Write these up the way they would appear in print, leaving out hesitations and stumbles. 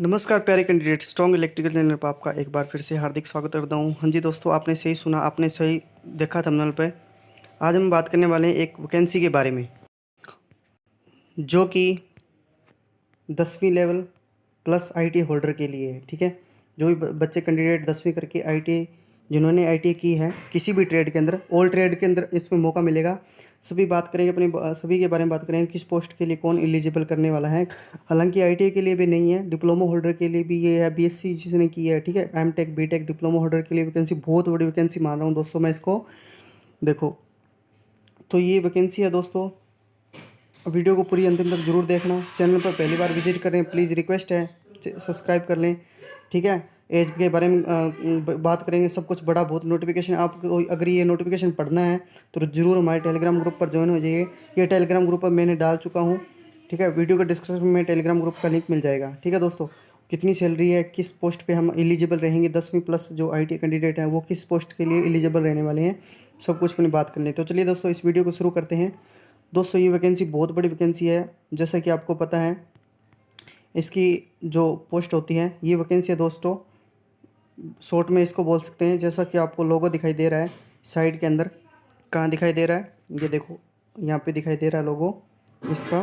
नमस्कार प्यारे candidate, strong electrical channel पर आपका एक बार फिर से हार्दिक स्वागत करता हूँ। हाँ जी दोस्तों, आपने सही सुना, आपने सही देखा थंबनेल पे। आज हम बात करने वाले हैं एक वैकेंसी के बारे में, जो कि 10वीं लेवल प्लस आईटी होल्डर के लिए है। ठीक है, जो भी बच्चे कैंडिडेट 10वीं करके आईटी, जिन्होंने आईटी की है किसी भी ट्रेड के अंदर, ऑल ट्रेड के अंदर इसमें मौका मिलेगा। सभी बात करेंगे अपनी, सभी के बारे में बात करेंगे, किस पोस्ट के लिए कौन एलिजिबल करने वाला है। हालांकि आईटीआई के लिए भी नहीं है, डिप्लोमा होल्डर के लिए भी ये है, बीएससी जिसने की है। ठीक है, एमटेक बीटेक डिप्लोमा होल्डर के लिए वैकेंसी, बहुत बड़ी वैकेंसी मान रहा हूँ दोस्तों मैं इसको। देखो, तो ये वैकेंसी है दोस्तों। वीडियो को पूरी अंतिम तक जरूर देखना। चैनल पर पहली बार विजिट करें, प्लीज़ रिक्वेस्ट है सब्सक्राइब कर लें। ठीक है, एज के बारे में बात करेंगे, सब कुछ बड़ा बहुत नोटिफिकेशन। आपको अगर ये नोटिफिकेशन पढ़ना है तो ज़रूर हमारे टेलीग्राम ग्रुप पर ज्वाइन हो जाइए। ये टेलीग्राम ग्रुप पर मैंने डाल चुका हूँ। ठीक है, वीडियो के डिस्क्रिप्शन में टेलीग्राम ग्रुप का लिंक मिल जाएगा। ठीक है दोस्तों, कितनी सैलरी है, किस पोस्ट पे हम एलिजिबल रहेंगे, 10वीं प्लस जो आईटी कैंडिडेट हैं वो किस पोस्ट के लिए एलिजिबल रहने वाले हैं, सब कुछ अपनी बात कर लें। तो चलिए दोस्तों, इस वीडियो को शुरू करते हैं। दोस्तों, ये वैकेंसी बहुत बड़ी वैकेंसी है, जैसा कि आपको पता है। इसकी जो पोस्ट होती है, ये वैकेंसी है दोस्तों, शॉर्ट में इसको बोल सकते हैं, जैसा कि आपको लोगो दिखाई दे रहा है साइड के अंदर। कहाँ दिखाई दे रहा है, ये देखो, यहाँ पे दिखाई दे रहा है लोगो इसका।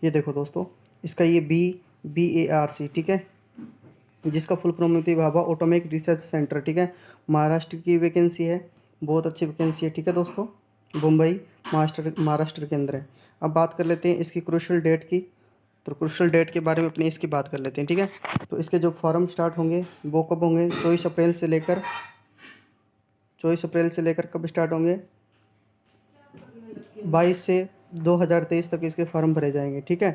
ये देखो दोस्तों, इसका ये BARC, ठीक है, जिसका फुल फॉर्म होती है भाभा ऑटोमिक रिसर्च सेंटर। ठीक है, महाराष्ट्र की वैकेंसी है, बहुत अच्छी वैकेंसी है। ठीक है दोस्तों, मुंबई महाराष्ट्र के अंदर है। अब बात कर लेते हैं इसकी क्रूशल डेट की। तो क्रूशल डेट के बारे में अपनी इसकी बात कर लेते हैं। ठीक है, तो इसके जो फॉर्म स्टार्ट होंगे वो कब होंगे, 24 अप्रैल से लेकर कब स्टार्ट होंगे, 22 से 2023 तक इसके फॉर्म भरे जाएंगे। ठीक है,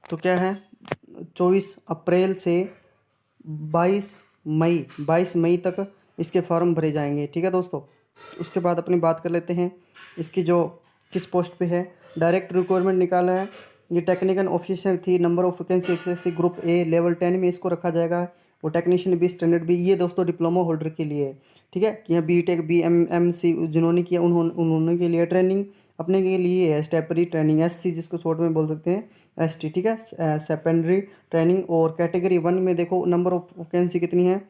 तो क्या है, 24 अप्रैल से 22 मई तक इसके फॉर्म भरे जाएंगे। ठीक है दोस्तों, उसके बाद अपनी बात कर लेते हैं इसकी जो किस पोस्ट पे है। डायरेक्ट रिक्वायरमेंट निकाला है, ये टेक्निकल ऑफिसर थी। Number of vacancy XC group A level 10 में इसको रखा जाएगा। वो टेक्नीशियन बी स्टैंडर्ड बी, ये दोस्तों डिप्लोमा होल्डर के लिए है। ठीक है, यहाँ BTech BMMC जिन्होंने किया उन्होंने के लिए ट्रेनिंग, अपने के लिए है स्टेपरी ट्रेनिंग, SC जिसको शॉर्ट में बोल सकते हैं ST। ठीक है, सेकेंडरी ट्रेनिंग। और कैटेगरी 1 में देखो नंबर ऑफ वैकेंसी कितनी है,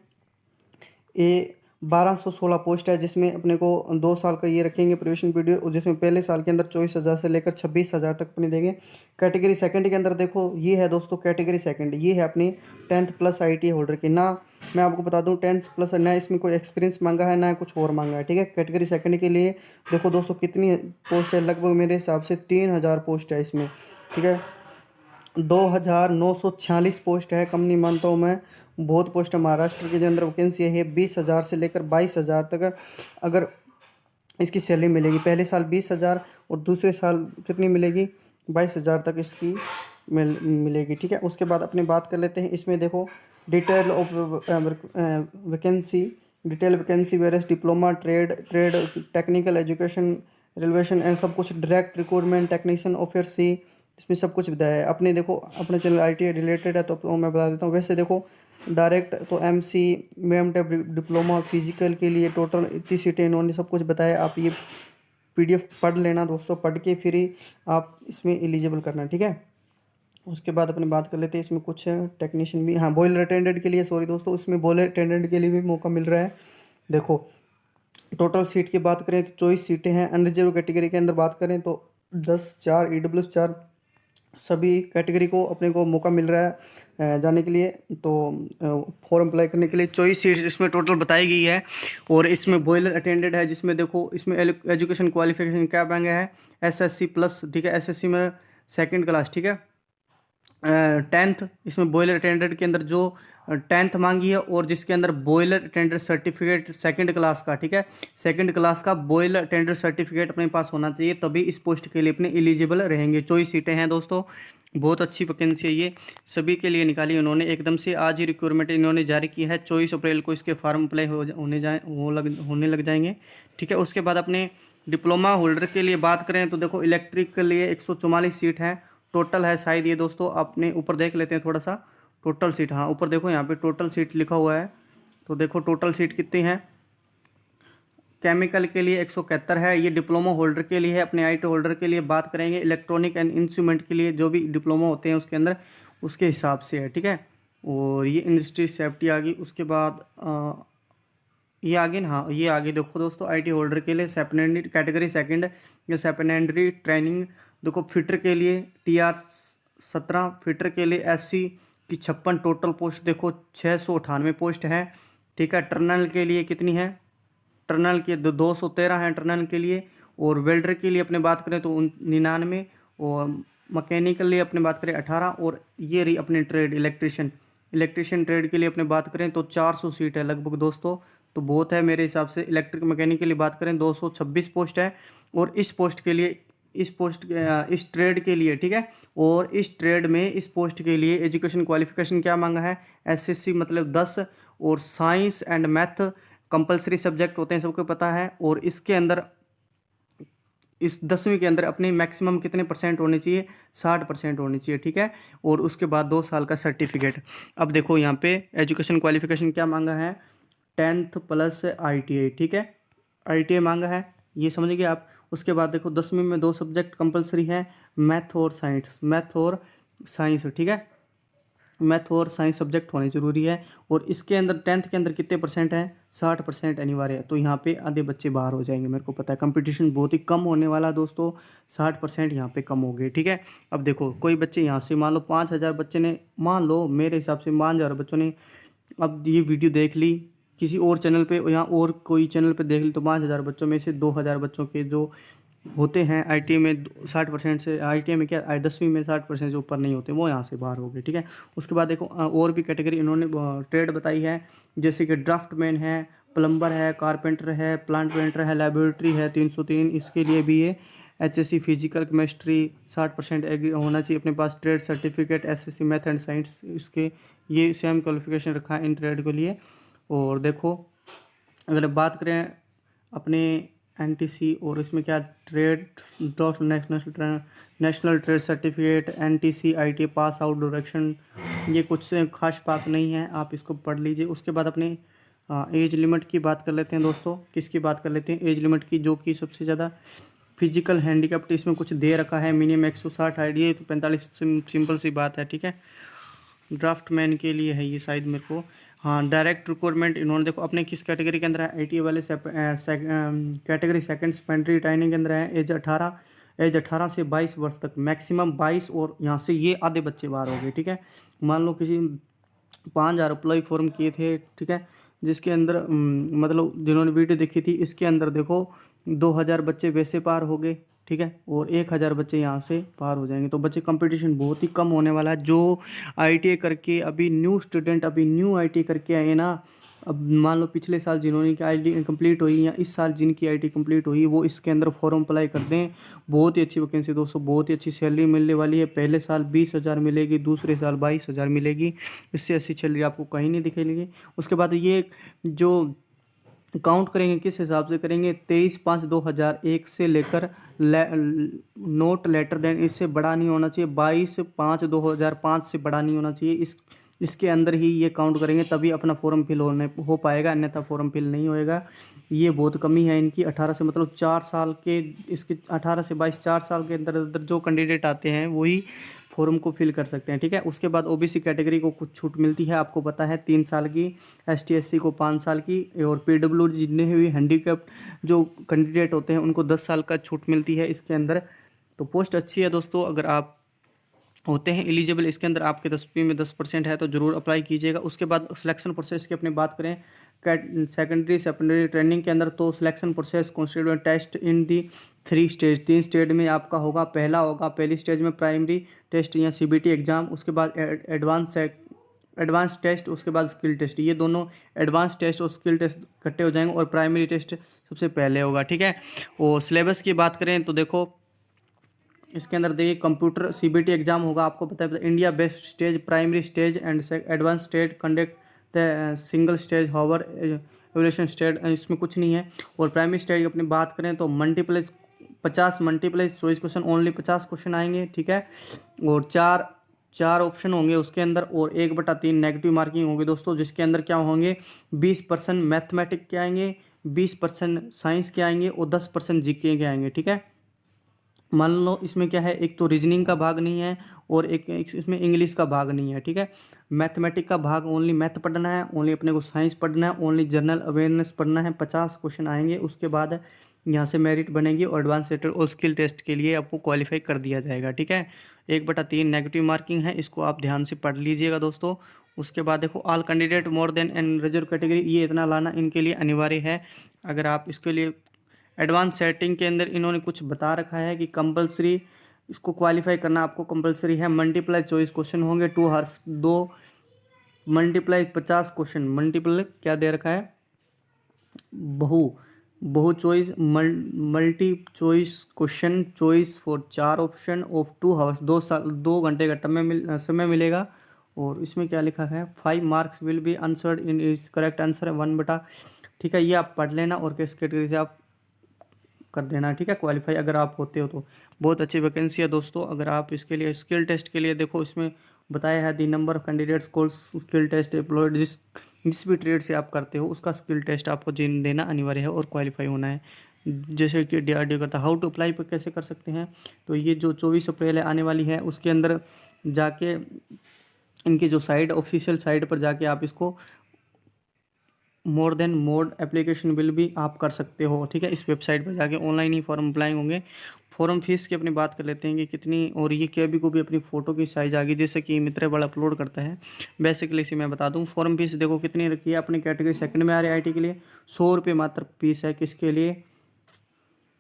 ये 1216 पोस्ट है, जिसमें अपने को 2 साल का ये रखेंगे प्रोविजन पीरियड, और जिसमें पहले साल के अंदर 24,000 से लेकर 26,000 तक अपने देंगे। कैटेगरी सेकंड के अंदर देखो, ये है दोस्तों कैटेगरी सेकंड, ये है अपनी 10th प्लस आईटी होल्डर की। ना मैं आपको बता दूं 10th प्लस, ना इसमें कोई एक्सपीरियंस मांगा है ना कुछ और मांगा है। ठीक है, कैटेगरी सेकंड के लिए देखो दोस्तों कितनी पोस्ट है, लगभग मेरे हिसाब से 3,000 पोस्ट है इसमें। ठीक है, 2,946 पोस्ट है, कम नहीं मानता हूँ मैं, बहुत पोस्ट है। महाराष्ट्र के जो अंदर वैकेंसी है 20,000 से लेकर 22,000 तक अगर इसकी सैलरी मिलेगी। पहले साल 20,000 और दूसरे साल कितनी मिलेगी, 22,000 तक इसकी मिलेगी। ठीक है, उसके बाद अपनी बात कर लेते हैं इसमें। देखो, detail of vacancy, detail vacancy various diploma trade trade technical education रिलेवेशन एंड सब कुछ, direct recruitment technician officer C, इसमें सब कुछ बताया है। अपने देखो, अपने चैनल ITI रिलेटेड है तो मैं बता देता हूँ। वैसे देखो, डायरेक्ट तो MC MEM डिप्लोमा फिजिकल के लिए टोटल इतनी सीटें इन्होंने सब कुछ बताया। आप ये PDF पढ़ लेना दोस्तों, पढ़ के फिर ही आप इसमें एलिजिबल करना। ठीक है, उसके बाद अपनी बात कर लेते हैं इसमें कुछ टेक्नीशियन भी, हाँ बॉयलर अटेंडेंट के लिए, सॉरी दोस्तों, इसमें बॉयलर अटेंडेंट के लिए भी मौका मिल रहा है। देखो, टोटल सीट की बात करें तो 24 सीटें हैं। अनरिजर्व कैटेगरी के अंदर बात करें तो 10, 4 EWS 4, सभी कैटेगरी को अपने को मौका मिल रहा है जाने के लिए। तो फॉर्म अप्लाई करने के लिए 24 सीट्स इसमें टोटल बताई गई है। और इसमें बॉयलर अटेंडेंट है, जिसमें देखो इसमें एजुकेशन क्वालिफिकेशन क्या मांगा है, SSC प्लस। ठीक है, SSC में सेकंड क्लास। ठीक है, 10th, इसमें बॉयलर अटेंडेंट के अंदर जो 10th मांगी है, और जिसके अंदर boiler attendant certificate second class का। ठीक है, सेकंड क्लास का बॉयलर अटेंडेंट सर्टिफिकेट अपने पास होना चाहिए, तभी इस पोस्ट के लिए अपने एलिजिबल रहेंगे। 24 सीटें हैं दोस्तों, बहुत अच्छी वैकेंसी है ये, सभी के लिए निकाली उन्होंने एकदम से। आज ही रिक्वायरमेंट इन्होंने जारी की है, 24 अप्रैल को इसके फॉर्म अप्लाई होने लग जाएंगे। ठीक है, उसके बाद अपने डिप्लोमा होल्डर के लिए बात करें तो देखो, इलेक्ट्रिक के लिए 144 सीट है टोटल है शायद ये दोस्तों, अपने ऊपर देख लेते हैं थोड़ा सा टोटल सीट। हाँ, ऊपर देखो, यहाँ पे टोटल सीट लिखा हुआ है, तो देखो टोटल सीट कितनी है, केमिकल के लिए 171 है, ये डिप्लोमा होल्डर के लिए है। अपने आईटी होल्डर के लिए बात करेंगे, इलेक्ट्रॉनिक एंड इंस्ट्रूमेंट के लिए जो भी डिप्लोमा होते हैं उसके अंदर उसके हिसाब से है, ठीक है। और ये इंडस्ट्री सेफ्टी आ गई। उसके बाद ये आगे ना, हाँ ये आगे देखो दोस्तों, आईटी होल्डर के लिए सेपनेंडरी कैटेगरी सेकंड या सेपनेंडरी ट्रेनिंग देखो। फिटर के लिए TR 17, फिटर के लिए SC की 56 टोटल पोस्ट देखो, 698 पोस्ट है, ठीक है। टर्नल के लिए कितनी है, टर्नल के 213 हैं टर्नल के लिए। और वेल्डर के लिए अपने बात करें तो 99, और मैकेनिकल लिए अपने बात करें 18। और ये रही अपनी ट्रेड इलेक्ट्रिशियन ट्रेड के लिए अपने बात करें तो 400 सीट है लगभग दोस्तों, तो बहुत है मेरे हिसाब से। इलेक्ट्रिक मैकेनिक के लिए बात करें 226 पोस्ट है। और इस पोस्ट के लिए, इस ट्रेड के लिए, ठीक है। और इस ट्रेड में इस पोस्ट के लिए एजुकेशन क्वालिफिकेशन क्या मांगा है, SSC मतलब 10, और science and math compulsory subject होते हैं, सबको पता है। और इसके अंदर इस 10वीं के अंदर अपने मैक्सिमम कितने परसेंट होने चाहिए, 60% होनी चाहिए, ठीक है। और उसके बाद 2 साल का सर्टिफिकेट। अब देखो यहाँ पे एजुकेशन क्वालिफिकेशन क्या मांगा है, 10th प्लस ITI, ठीक है। ITI मांगा है, ये समझ गए आप। उसके बाद देखो 10वीं में 2 सब्जेक्ट कंपलसरी है, मैथ और साइंस, ठीक है। मैथ और साइंस सब्जेक्ट होने जरूरी है। और इसके अंदर 10th के अंदर कितने परसेंट है, 60% अनिवार्य है। तो यहाँ पे आधे बच्चे बाहर हो जाएंगे, मेरे को पता है कंपटीशन बहुत ही कम होने वाला है दोस्तों, 60% यहाँ पे कम हो गए, ठीक है। अब देखो कोई बच्चे यहाँ से मान लो 5000 बच्चे ने, मान लो मेरे हिसाब से 5000 बच्चों ने अब ये वीडियो देख ली किसी और चैनल पे, यहाँ और कोई चैनल पे देख ली, तो 5000 बच्चों में से 2000 बच्चों के जो होते हैं ITI में 60% से, ITI में क्या 10वीं में 60% से ऊपर नहीं होते, वो यहाँ से बाहर हो गए, ठीक है। उसके बाद देखो और भी कैटेगरी इन्होंने ट्रेड बताई है, जैसे कि ड्राफ्टमैन है, प्लम्बर है, कारपेंटर है, प्लांट पेंटर है, लेबोरेटरी है 303, इसके लिए भी ये HSC फिजिकल केमिस्ट्री 60% होना चाहिए अपने पास, trade certificate SSC math and science, इसके ये सेम क्वालिफिकेशन रखा है इन ट्रेड के लिए। और देखो अगर बात करें अपने NTC और इसमें क्या, trade dot national trade certificate, NTC ITI pass out direction, ये कुछ से खास बात नहीं है, आप इसको पढ़ लीजिए। उसके बाद अपने एज लिमिट की बात कर लेते हैं दोस्तों, किसकी बात कर लेते हैं, एज लिमिट की, जो कि सबसे ज़्यादा फिजिकल हैंडीकैप्ट इसमें कुछ दे रखा है, मिनिमम 160 ITI, तो 45 सिंपल सी बात है, ठीक है। ड्राफ्टमैन के लिए है ये शायद मेरे को, हाँ। डायरेक्ट रिक्वायरमेंट इन्होंने देखो अपने किस कैटेगरी के अंदर है, ITI वाले कैटेगरी सेकंड सेकेंडरी ट्रेनिंग के अंदर है। एज 18 से 22 वर्ष तक, मैक्सिमम 22, और यहाँ से ये आधे बच्चे बाहर हो गए, ठीक है। मान लो किसी 5000 अप्लाई फॉर्म किए थे, ठीक है, जिसके अंदर मतलब जिन्होंने वीडियो देखी थी इसके अंदर देखो 2000 बच्चे वैसे पार हो गए, ठीक है। और 1000 बच्चे यहाँ से पार हो जाएंगे, तो बच्चे कंपटीशन बहुत ही कम होने वाला है। जो ITI करके अभी न्यू स्टूडेंट, अभी न्यू ITI करके आए ना, अब मान लो पिछले साल जिन्होंने की ITI कंप्लीट हुई या इस साल जिनकी ITI कंप्लीट हुई, वो इसके अंदर फॉर्म अप्लाई कर दें। बहुत ही अच्छी वैकेंसी दोस्तों, बहुत ही अच्छी सैलरी मिलने वाली है। पहले साल 20,000 मिलेगी, दूसरे साल 22,000 मिलेगी, इससे अच्छी सैलरी आपको कहीं नहीं दिखेगी। उसके बाद ये जो काउंट करेंगे किस हिसाब से करेंगे, 23/5/2001 से लेकर नोट लेटर देन, इससे बड़ा नहीं होना चाहिए, 22/5/2005 से बड़ा नहीं होना चाहिए, इसके अंदर ही ये काउंट करेंगे, तभी अपना फॉर्म फिल हो पाएगा, अन्यथा फॉर्म फिल नहीं होएगा। ये बहुत कमी है इनकी। 18 से मतलब 4 साल के, इसके 18 से 22 4 साल के अंदर अंदर जो कैंडिडेट आते हैं वही फॉर्म को फिल कर सकते हैं, ठीक है। उसके बाद OBC कैटेगरी को कुछ छूट मिलती है, आपको पता है 3 साल की, ST SC को 5 साल की, और PWD जितने हुए हैंडीकैप्ट जो कैंडिडेट होते हैं उनको 10 साल का छूट मिलती है इसके अंदर। तो पोस्ट अच्छी है दोस्तों, अगर आप होते हैं एलिजिबल, इसके अंदर आपके 10वीं में 10% है तो ज़रूर अप्लाई कीजिएगा। उसके बाद सिलेक्शन प्रोसेस की अपनी बात करें, सेकेंडरी ट्रेनिंग के अंदर, तो सिलेक्शन प्रोसेस कॉन्स्टिट्यूएंट टेस्ट इन दी 3 स्टेज, 3 स्टेज में आपका होगा। पहली स्टेज में प्राइमरी टेस्ट या CBT एग्जाम, उसके बाद एडवांस टेस्ट, उसके बाद स्किल टेस्ट, ये दोनों एडवांस टेस्ट और स्किल टेस्ट इकट्ठे हो जाएंगे, और प्राइमरी टेस्ट सबसे पहले होगा, ठीक है। और सिलेबस की बात करें तो देखो इसके अंदर देखिए, कंप्यूटर CBT एग्जाम होगा, आपको पता है India best stage, primary stage and advance stage conduct the single stage hover evolution stage, इसमें कुछ नहीं है। और प्राइमरी स्टेज की अपनी बात करें तो 50 multiple choice question, only 50 question आएंगे, ठीक है। और 4 4 ऑप्शन होंगे उसके अंदर, और 1/3 नेगेटिव मार्किंग होगी दोस्तों, जिसके अंदर क्या होंगे 20% मैथमेटिक के आएंगे, 20% साइंस के आएंगे और 10% जीके के आएंगे। ठीक है, मान लो इसमें क्या है, एक तो रीजनिंग का भाग नहीं है और एक इसमें इंग्लिश का भाग नहीं है। ठीक है, मैथमेटिक का भाग ओनली मैथ पढ़ना है, ओनली अपने को साइंस पढ़ना है, ओनली जनरल अवेयरनेस पढ़ना है। 50 क्वेश्चन आएंगे, उसके बाद यहाँ से मेरिट बनेगी और एडवांस लेटर और स्किल टेस्ट के लिए आपको क्वालिफाई कर दिया जाएगा। ठीक है, 1/3 नेगेटिव मार्किंग है, इसको आप ध्यान से पढ़ लीजिएगा दोस्तों। उसके बाद देखो, all candidate more than and reserve category, ये इतना लाना इनके लिए अनिवार्य है। अगर आप इसके लिए एडवांस सेटिंग के अंदर इन्होंने कुछ बता रखा है कि कंपलसरी इसको क्वालिफाई करना आपको कंपलसरी है। मल्टीप्लाई चॉइस क्वेश्चन होंगे 2 हर्स, 2 मल्टीप्लाई 50 क्वेश्चन, मल्टीपल क्या दे रखा है, बहु बहु choice, multi choice question, choice for 4 option of 2 hours, 2 घंटे का समय मिलेगा। और इसमें क्या लिखा है, 5 marks will be answered in is correct answer है 1/। ठीक है, ये आप पढ़ लेना और किस कैटेगरी से आप कर देना। ठीक है, क्वालिफाई अगर आप होते हो तो बहुत अच्छी वैकेंसी है दोस्तों। अगर आप इसके लिए स्किल टेस्ट के लिए देखो, इसमें बताया है the number of candidates course skill test employed, जिस भी ट्रेड से आप करते हो उसका स्किल टेस्ट आपको देना अनिवार्य है और क्वालिफाई होना है। जैसे कि DRDO करता है। हाउ टू अप्लाई पर कैसे कर सकते हैं, तो ये जो 24 अप्रैल है आने वाली है, उसके अंदर जाके इनकी जो साइट ऑफिशियल साइट पर जाके आप इसको more than mode application bill भी आप कर सकते हो। ठीक है, इस वेबसाइट पर जाके ऑनलाइन ही फॉर्म अप्लाई होंगे। फॉर्म फीस की अपनी बात कर लेते हैं कि कितनी, और ये केबी को भी अपनी फ़ोटो की साइज आ गई, जैसे कि मित्र बड़ा अपलोड करता है। बेसिकली इसी मैं बता दूं, फॉर्म फीस देखो कितनी रखी है, अपनी कैटेगरी सेकंड में आ रही है IT के लिए 100 रुपये मात्र फीस है। किसके लिए,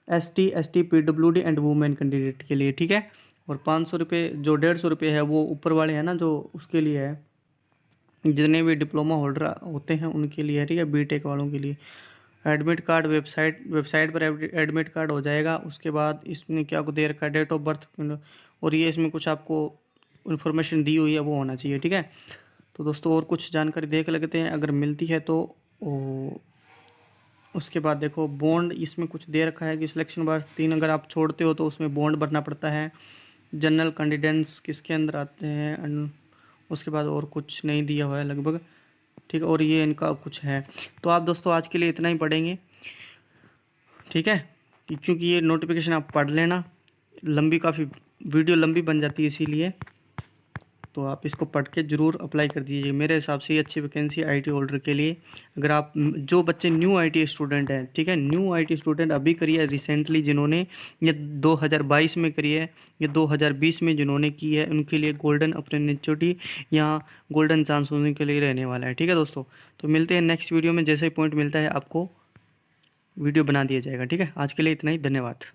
ST PWD and women candidate के लिए। ठीक है, और 500 रुपये, जो 150 रुपये है वो ऊपर वाले हैं ना, जो उसके लिए है, जितने भी डिप्लोमा होल्डर होते हैं उनके लिए है। ठीक है, BTech वालों के लिए। एडमिट कार्ड वेबसाइट पर एडमिट कार्ड हो जाएगा। उसके बाद इसमें क्या को दे रखा है, डेट ऑफ बर्थ, और ये इसमें कुछ आपको इन्फॉर्मेशन दी हुई है वो होना चाहिए। ठीक है, तो दोस्तों और कुछ जानकारी देख लेते हैं अगर मिलती है तो। उसके बाद देखो, बॉन्ड इसमें कुछ दे रखा है कि सिलेक्शन बार 3 अगर आप छोड़ते हो तो उसमें बॉन्ड भरना पड़ता है। जनरल कैंडिडेट्स किसके अंदर आते हैं, उसके बाद और कुछ नहीं दिया हुआ है लगभग। ठीक है, और ये इनका कुछ है। तो आप दोस्तों आज के लिए इतना ही पढ़ेंगे। ठीक है, क्योंकि ये नोटिफिकेशन आप पढ़ लेना, लंबी काफ़ी वीडियो लंबी बन जाती है इसीलिए, तो आप इसको पढ़ के ज़रूर अप्लाई कर दीजिए। मेरे हिसाब से ये अच्छी वैकेंसी IT होल्डर के लिए। अगर आप जो बच्चे न्यू IT स्टूडेंट हैं, ठीक है, न्यू IT स्टूडेंट अभी करी है रिसेंटली, जिन्होंने ये 2022 में करी है या 2020 में जिन्होंने की है, उनके लिए गोल्डन अपॉर्चुनिटी या गोल्डन चांस होने के लिए रहने वाला है। ठीक है दोस्तों, तो मिलते हैं नेक्स्ट वीडियो में, जैसे ही पॉइंट मिलता है आपको वीडियो बना दिया जाएगा। ठीक है, आज के लिए इतना ही, धन्यवाद।